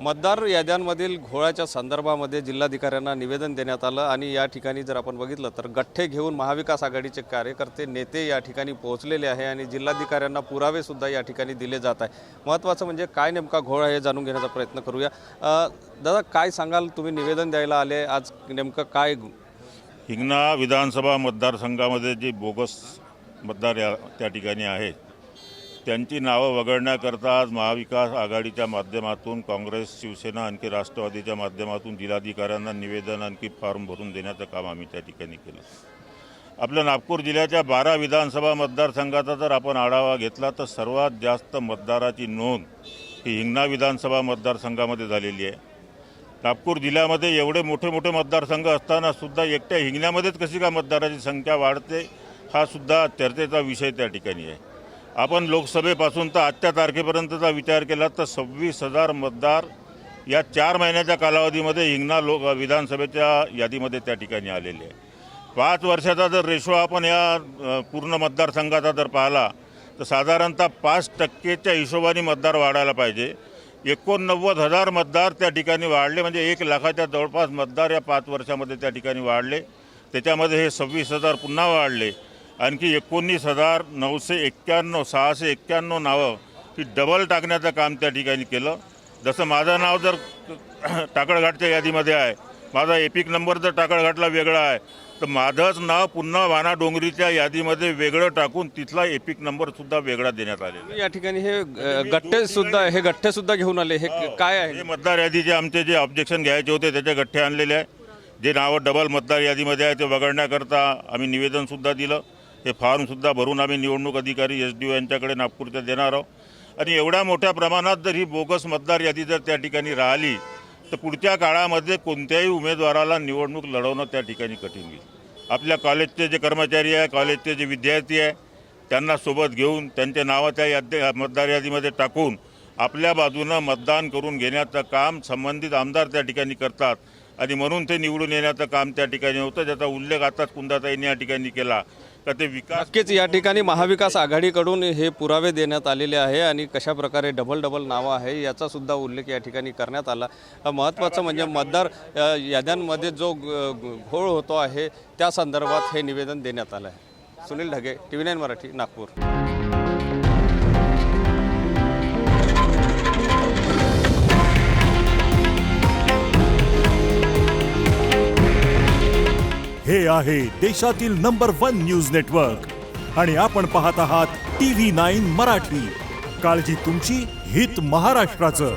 मतदार याद्यांमधील घोळाच्या संदर्भामध्ये जिल्हाधिकाऱ्यांना निवेदन देण्यात आलं आणि या ठिकाणी जर आपण बघितलं तर गठ्ठे घेऊन महाविकास आघाडीचे कार्यकर्ते नेते या ठिकाणी पोहोचलेले आहे आणि जिल्हाधिकाऱ्यांना पुरावे सुद्धा या ठिकाणी दिले जात आहे। महत्त्वाचं म्हणजे काय नेमका घोळ आहे हे जाणून घेण्याचा प्रयत्न करूया। दादा काय सांगाल, तुम्ही निवेदन द्यायला आले, आज नेमकं काय? हिंगणा विधानसभा मतदारसंघामध्ये जे बोगस मतदार त्या ठिकाणी आहेत त्यांची नावं वगळण्याकरता आज महाविकास आघाडीच्या माध्यमातून काँग्रेस, शिवसेना आणखी राष्ट्रवादीच्या माध्यमातून जिल्हाधिकाऱ्यांना निवेदन आणखी फॉर्म भरून देण्याचं काम आम्ही त्या ठिकाणी केलं। आपल्या नागपूर जिल्ह्याच्या 12 विधानसभा मतदारसंघाचा जर आपण आढावा घेतला तर सर्वात जास्त मतदाराची नोंद ही हिंगणा विधानसभा मतदारसंघामध्ये झालेली आहे। नागपूर जिल्ह्यामध्ये एवढे मोठे मोठे मतदारसंघ असताना सुद्धा एकट्या हिंगण्यामध्येच कशी का मतदाराची संख्या वाढते हा सुद्धा चर्चेचा विषय त्या ठिकाणी आहे। आपण लोकसभेपासून तर आजच्या तारखेपर्यंतचा विचार केला तर 26,000 मतदार या 4 महिन्याच्या कालावधीमध्ये हिंगणा विधानसभेच्या यादीमध्ये त्या ठिकाणी आलेले आहे। 5 वर्षाचा जर रेशो आपण या पूर्ण मतदारसंघाचा जर पाहिला तर साधारणतः 5% हिशोबाने मतदार वाढायला पाहिजे। 89,000 मतदार त्या ठिकाणी वाढले, म्हणजे 1 लाखाच्या जवळपास मतदार या 5 वर्षामध्ये त्या ठिकाणी वाढले। त्याच्यामध्ये हे 26,000 पुन्हा वाढले, आणखी 19,991 691 नावं ही डबल टाकण्याचं काम त्या ठिकाणी केलं। जसं माझं नाव जर टाकळघाटच्या यादीमध्ये आहे, माझा एपिक नंबर जर टाकळघाटला वेगळा आहे तर माझंच नाव पुन्हा वाना डोंगरीच्या यादीमध्ये वेगळं टाकून तिथला एपिक नंबरसुद्धा वेगळा देण्यात आलेला। या ठिकाणी हे गठ्ठे सुद्धा घेऊन आले, हे काय आहे? हे मतदार यादीचे आमचे जे ऑब्जेक्शन घ्यायचे होते त्याचे गठ्ठे आणलेले आहे। जे नावं डबल मतदार यादीमध्ये आहे ते वगळण्याकरता आम्ही निवेदनसुद्धा दिलं। हे फॉर्मसुद्धा भरून आम्ही निवडणूक अधिकारी SDO यांच्याकडे नागपूरच्या देणार आहोत। आणि एवढ्या मोठ्या प्रमाणात जर ही बोगस मतदार यादी जर त्या ठिकाणी राहिली तर पुढच्या काळामध्ये कोणत्याही उमेदवाराला निवडणूक लढवणं त्या ठिकाणी कठीण होईल। आपल्या कॉलेजचे जे कर्मचारी आहे, कॉलेजचे जे विद्यार्थी आहे त्यांना सोबत घेऊन त्यांचे नावं त्या मतदार यादीमध्ये टाकून आपल्या बाजूनं मतदान करून घेण्याचं काम संबंधित आमदार त्या ठिकाणी करतात आणि म्हणून ते निवडून येण्याचं काम त्या ठिकाणी होतं, ज्याचा उल्लेख आताच कुंदाताईंनी या ठिकाणी केला का ते विकास। नक्कीच या ठिकाणी महाविकास आघाडीकडून हे पुरावे देण्यात आलेले आहे आणि कशा प्रकारे डबल नावं आहे याचा सुद्धा उल्लेख या ठिकाणी करण्यात आला। महत्त्वाचं म्हणजे मतदार याद्यांमध्ये जो घोळ होतो आहे त्या संदर्भात हे निवेदन देण्यात आलं आहे। सुनील ढगे, TV9 मराठी, नागपूर। हे आहे देशातील नंबर 1 न्यूज नेटवर्क आणि आपण पाहत आहात TV9 मराठी। काळजी तुमची, हित महाराष्ट्राचं।